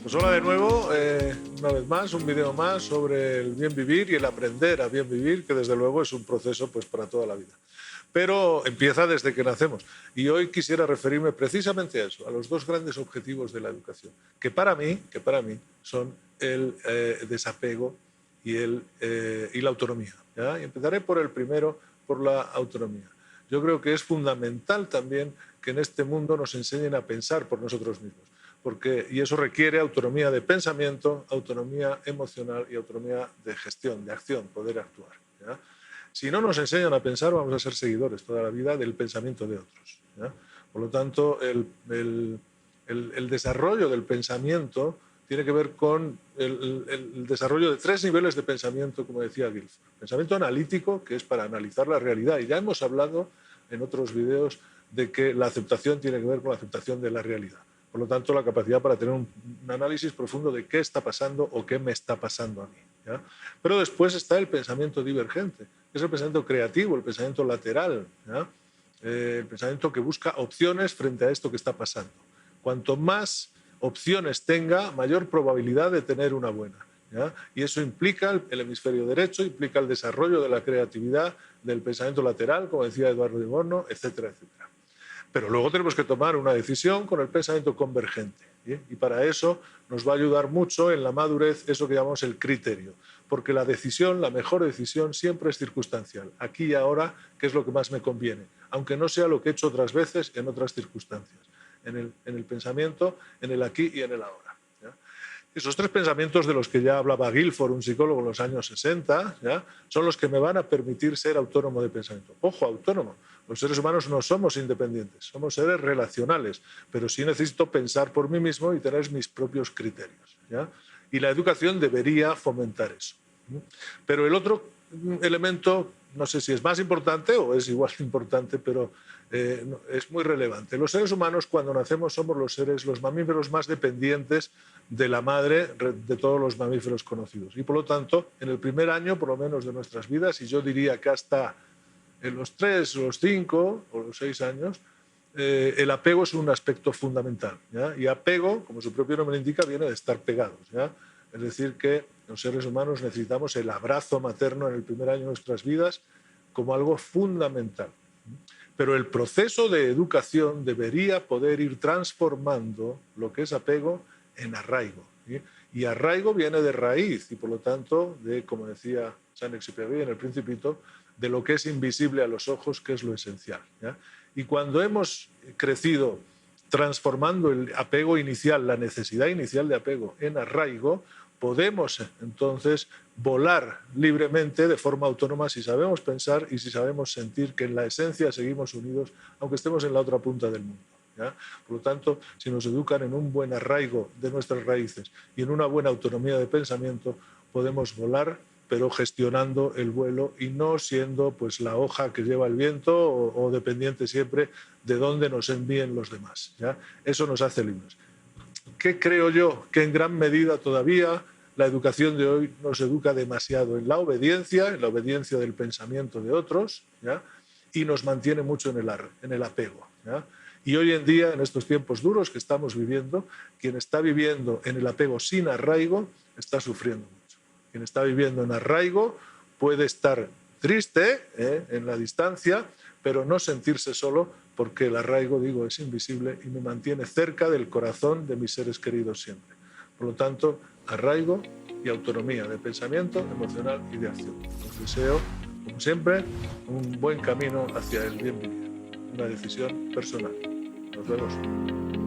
Pues hola de nuevo, una vez más, un vídeo más sobre el bien vivir y el aprender a bien vivir, que desde luego es un proceso pues, para toda la vida. Pero empieza desde que nacemos. Y hoy quisiera referirme precisamente a eso, a los dos grandes objetivos de la educación, que para mí son el desapego y la autonomía. ¿Ya? Y empezaré por el primero, por la autonomía. Yo creo que es fundamental también que en este mundo nos enseñen a pensar por nosotros mismos. Y eso requiere autonomía de pensamiento, autonomía emocional y autonomía de gestión, de acción, poder actuar. ¿Ya? Si no nos enseñan a pensar, vamos a ser seguidores toda la vida del pensamiento de otros. ¿Ya? Por lo tanto, el desarrollo del pensamiento tiene que ver con el desarrollo de tres niveles de pensamiento, como decía Guilford. Pensamiento analítico, que es para analizar la realidad, y ya hemos hablado en otros videos de que la aceptación tiene que ver con la aceptación de la realidad. Por lo tanto, la capacidad para tener un análisis profundo de qué está pasando o qué me está pasando a mí. ¿Ya? Pero después está el pensamiento divergente, que es el pensamiento creativo, el pensamiento lateral, ¿ya? El pensamiento que busca opciones frente a esto que está pasando. Cuanto más opciones tenga, mayor probabilidad de tener una buena. ¿Ya? Y eso implica el hemisferio derecho, implica el desarrollo de la creatividad, del pensamiento lateral, como decía Eduardo de Bono, etcétera, etcétera. Pero luego tenemos que tomar una decisión con el pensamiento convergente. ¿Sí? Y para eso nos va a ayudar mucho en la madurez eso que llamamos el criterio. Porque la decisión, la mejor decisión, siempre es circunstancial. Aquí y ahora, ¿qué es lo que más me conviene? Aunque no sea lo que he hecho otras veces en otras circunstancias. En el pensamiento, en el aquí y en el ahora. ¿Ya? Esos tres pensamientos de los que ya hablaba Guilford, un psicólogo en los años 60, ¿ya? Son los que me van a permitir ser autónomo de pensamiento. Ojo, autónomo. Los seres humanos no somos independientes, somos seres relacionales, pero sí necesito pensar por mí mismo y tener mis propios criterios. ¿Ya? Y la educación debería fomentar eso. Pero el otro elemento, no sé si es más importante o es igual de importante, pero es muy relevante. Los seres humanos, cuando nacemos, somos los mamíferos más dependientes de la madre de todos los mamíferos conocidos. Y por lo tanto, en el primer año, por lo menos, de nuestras vidas, y yo diría que hasta en los 3, los 5 o los 6 años, el apego es un aspecto fundamental. ¿Ya? Y apego, como su propio nombre indica, viene de estar pegados. ¿Ya? Es decir, que los seres humanos necesitamos el abrazo materno en el primer año de nuestras vidas como algo fundamental. Pero el proceso de educación debería poder ir transformando lo que es apego en arraigo. ¿Sí? Y arraigo viene de raíz y, por lo tanto, como decía Saint-Exupéry en El Principito, de lo que es invisible a los ojos, que es lo esencial. ¿Ya? Y cuando hemos crecido transformando el apego inicial, la necesidad inicial de apego, en arraigo, podemos entonces volar libremente de forma autónoma si sabemos pensar y si sabemos sentir que en la esencia seguimos unidos, aunque estemos en la otra punta del mundo. ¿Ya? Por lo tanto, si nos educan en un buen arraigo de nuestras raíces y en una buena autonomía de pensamiento, podemos volar, pero gestionando el vuelo y no siendo pues, la hoja que lleva el viento o dependiente siempre de dónde nos envíen los demás. ¿Ya? Eso nos hace libres. ¿Qué creo yo? Que en gran medida todavía la educación de hoy nos educa demasiado en la obediencia del pensamiento de otros, ¿ya? Y nos mantiene mucho en el apego. ¿Ya? Y hoy en día, en estos tiempos duros que estamos viviendo, quien está viviendo en el apego sin arraigo está sufriendo mucho. Quien está viviendo en arraigo puede estar triste en la distancia, pero no sentirse solo porque el arraigo, digo, es invisible y me mantiene cerca del corazón de mis seres queridos siempre. Por lo tanto, arraigo y autonomía de pensamiento, emocional y de acción. Os deseo, como siempre, un buen camino hacia el bien vivir, una decisión personal. Nos vemos.